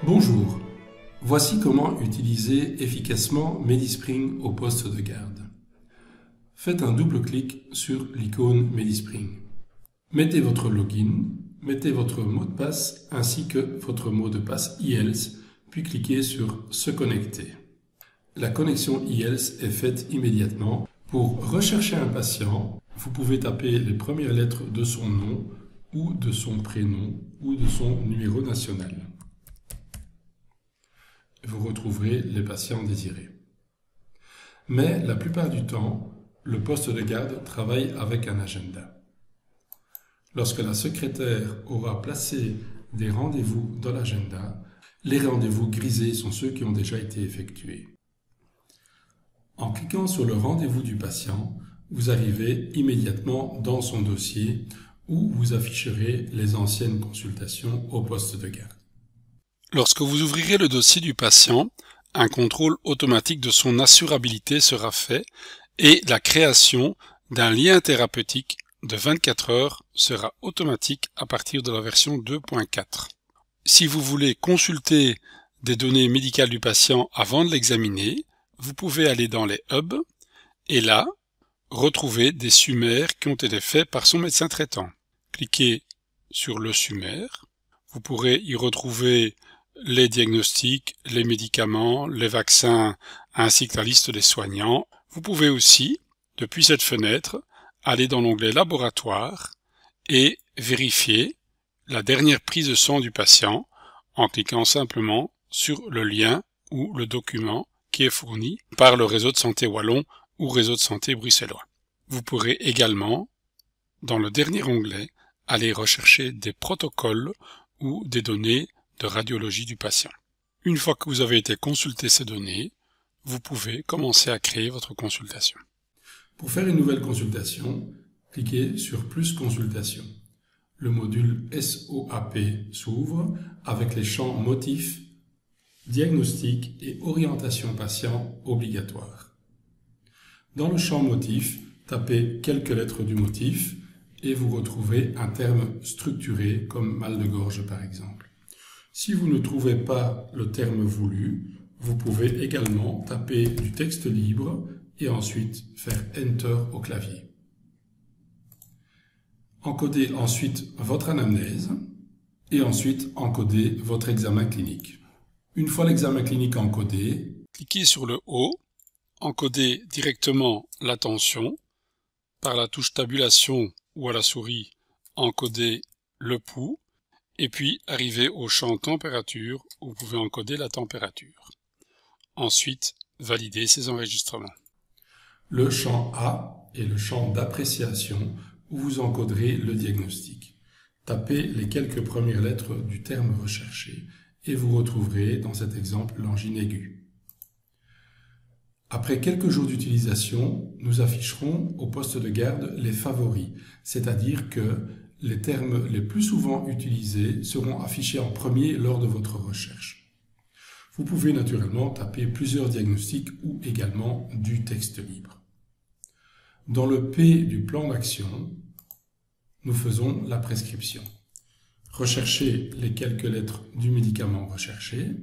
Bonjour, voici comment utiliser efficacement MediSpring au poste de garde. Faites un double clic sur l'icône MediSpring. Mettez votre login, mettez votre mot de passe ainsi que votre mot de passe IELTS, puis cliquez sur Se connecter. La connexion IELTS est faite immédiatement. Pour rechercher un patient, vous pouvez taper les premières lettres de son nom ou de son prénom ou de son numéro national. Vous retrouverez les patients désirés. Mais la plupart du temps, le poste de garde travaille avec un agenda. Lorsque la secrétaire aura placé des rendez-vous dans l'agenda, les rendez-vous grisés sont ceux qui ont déjà été effectués. En cliquant sur le rendez-vous du patient, vous arrivez immédiatement dans son dossier où vous afficherez les anciennes consultations au poste de garde. Lorsque vous ouvrirez le dossier du patient, un contrôle automatique de son assurabilité sera fait et la création d'un lien thérapeutique de 24 heures sera automatique à partir de la version 2.4. Si vous voulez consulter des données médicales du patient avant de l'examiner, vous pouvez aller dans les hubs et là, retrouver des summaires qui ont été faits par son médecin traitant. Cliquez sur le summaire. Vous pourrez y retrouver les diagnostics, les médicaments, les vaccins, ainsi que la liste des soignants. Vous pouvez aussi, depuis cette fenêtre, aller dans l'onglet Laboratoire et vérifier la dernière prise de sang du patient en cliquant simplement sur le lien ou le document qui est fourni par le réseau de santé wallon ou réseau de santé bruxellois. Vous pourrez également, dans le dernier onglet, aller rechercher des protocoles ou des données de radiologie du patient. Une fois que vous avez été consulter ces données, vous pouvez commencer à créer votre consultation. Pour faire une nouvelle consultation, cliquez sur Plus consultation. Le module SOAP s'ouvre avec les champs motifs, diagnostic et orientation patient obligatoires. Dans le champ motif, tapez quelques lettres du motif et vous retrouverez un terme structuré comme mal de gorge par exemple. Si vous ne trouvez pas le terme voulu, vous pouvez également taper du texte libre et ensuite faire Enter au clavier. Encodez ensuite votre anamnèse et ensuite encodez votre examen clinique. Une fois l'examen clinique encodé, cliquez sur le haut, encodez directement la tension, par la touche tabulation ou à la souris, encodez le pouls, et puis arrivez au champ température où vous pouvez encoder la température. Ensuite, validez ces enregistrements. Le champ A est le champ d'appréciation où vous encoderez le diagnostic. Tapez les quelques premières lettres du terme recherché et vous retrouverez dans cet exemple l'angine aiguë. Après quelques jours d'utilisation, nous afficherons au poste de garde les favoris, c'est-à-dire que les termes les plus souvent utilisés seront affichés en premier lors de votre recherche. Vous pouvez naturellement taper plusieurs diagnostics ou également du texte libre. Dans le P du plan d'action, nous faisons la prescription. Recherchez les quelques lettres du médicament recherché,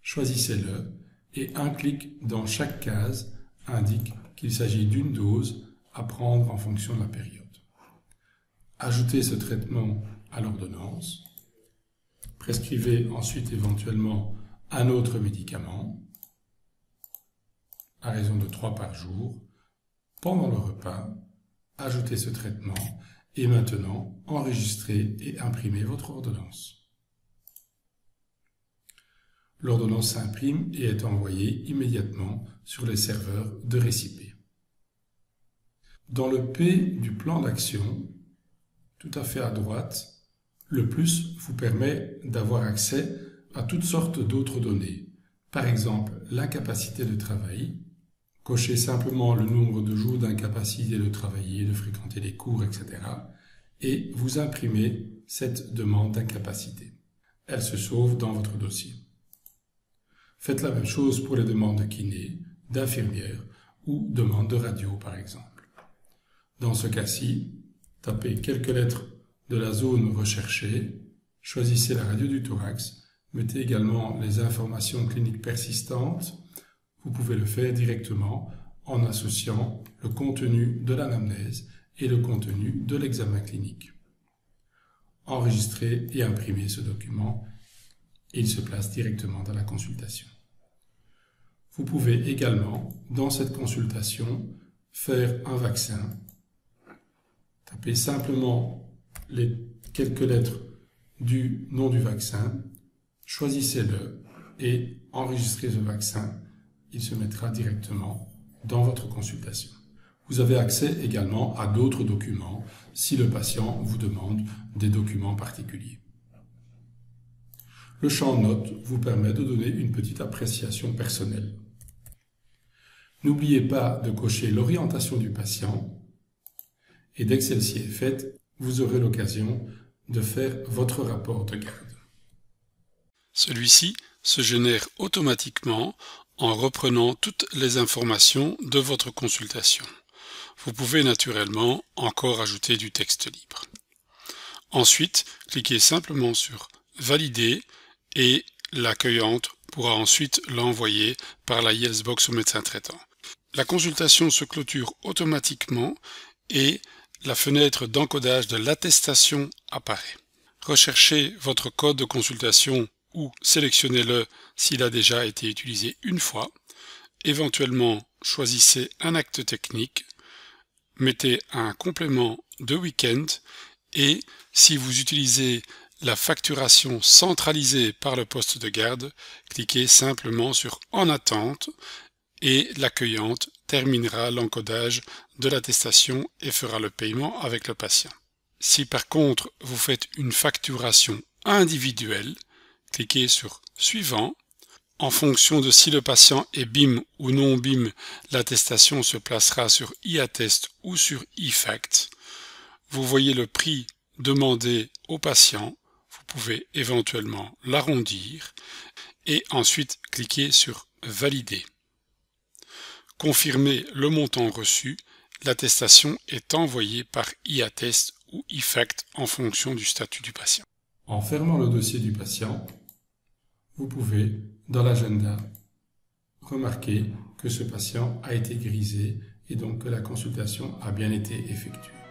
choisissez-le et un clic dans chaque case indique qu'il s'agit d'une dose à prendre en fonction de la période. Ajoutez ce traitement à l'ordonnance. Prescrivez ensuite éventuellement un autre médicament, à raison de 3 par jour. Pendant le repas, ajoutez ce traitement et maintenant enregistrez et imprimez votre ordonnance. L'ordonnance s'imprime et est envoyée immédiatement sur les serveurs de Récipé. Dans le P du plan d'action, tout à fait à droite, le plus vous permet d'avoir accès à toutes sortes d'autres données. Par exemple, l'incapacité de travail. Cochez simplement le nombre de jours d'incapacité de travailler, de fréquenter les cours, etc. Et vous imprimez cette demande d'incapacité. Elle se sauve dans votre dossier. Faites la même chose pour les demandes de kiné, d'infirmière ou demandes de radio par exemple. Dans ce cas-ci, tapez quelques lettres de la zone recherchée, choisissez la radio du thorax, mettez également les informations cliniques persistantes, vous pouvez le faire directement en associant le contenu de l'anamnèse et le contenu de l'examen clinique. Enregistrez et imprimez ce document et il se place directement dans la consultation. Vous pouvez également, dans cette consultation, faire un vaccin. Tapez simplement les quelques lettres du nom du vaccin, choisissez-le et enregistrez ce vaccin. Il se mettra directement dans votre consultation. Vous avez accès également à d'autres documents si le patient vous demande des documents particuliers. Le champ Notes vous permet de donner une petite appréciation personnelle. N'oubliez pas de cocher l'orientation du patient et dès que celle-ci est faite, vous aurez l'occasion de faire votre rapport de garde. Celui-ci se génère automatiquement en reprenant toutes les informations de votre consultation. Vous pouvez naturellement encore ajouter du texte libre. Ensuite, cliquez simplement sur « Valider » et l'accueillante pourra ensuite l'envoyer par la Yellsbox au médecin traitant. La consultation se clôture automatiquement et la fenêtre d'encodage de l'attestation apparaît. Recherchez votre code de consultation ou sélectionnez-le s'il a déjà été utilisé une fois. Éventuellement, choisissez un acte technique, mettez un complément de week-end et si vous utilisez la facturation centralisée par le poste de garde, cliquez simplement sur « En attente » et l'accueillante terminera l'encodage de l'attestation et fera le paiement avec le patient. Si par contre vous faites une facturation individuelle, cliquez sur « Suivant ». En fonction de si le patient est BIM ou non BIM, l'attestation se placera sur e-attest ou sur e-fact. Vous voyez le prix demandé au patient, vous pouvez éventuellement l'arrondir et ensuite cliquer sur « Valider ». Confirmez le montant reçu, l'attestation est envoyée par e-attest ou e-fact en fonction du statut du patient. En fermant le dossier du patient, vous pouvez, dans l'agenda, remarquer que ce patient a été grisé et donc que la consultation a bien été effectuée.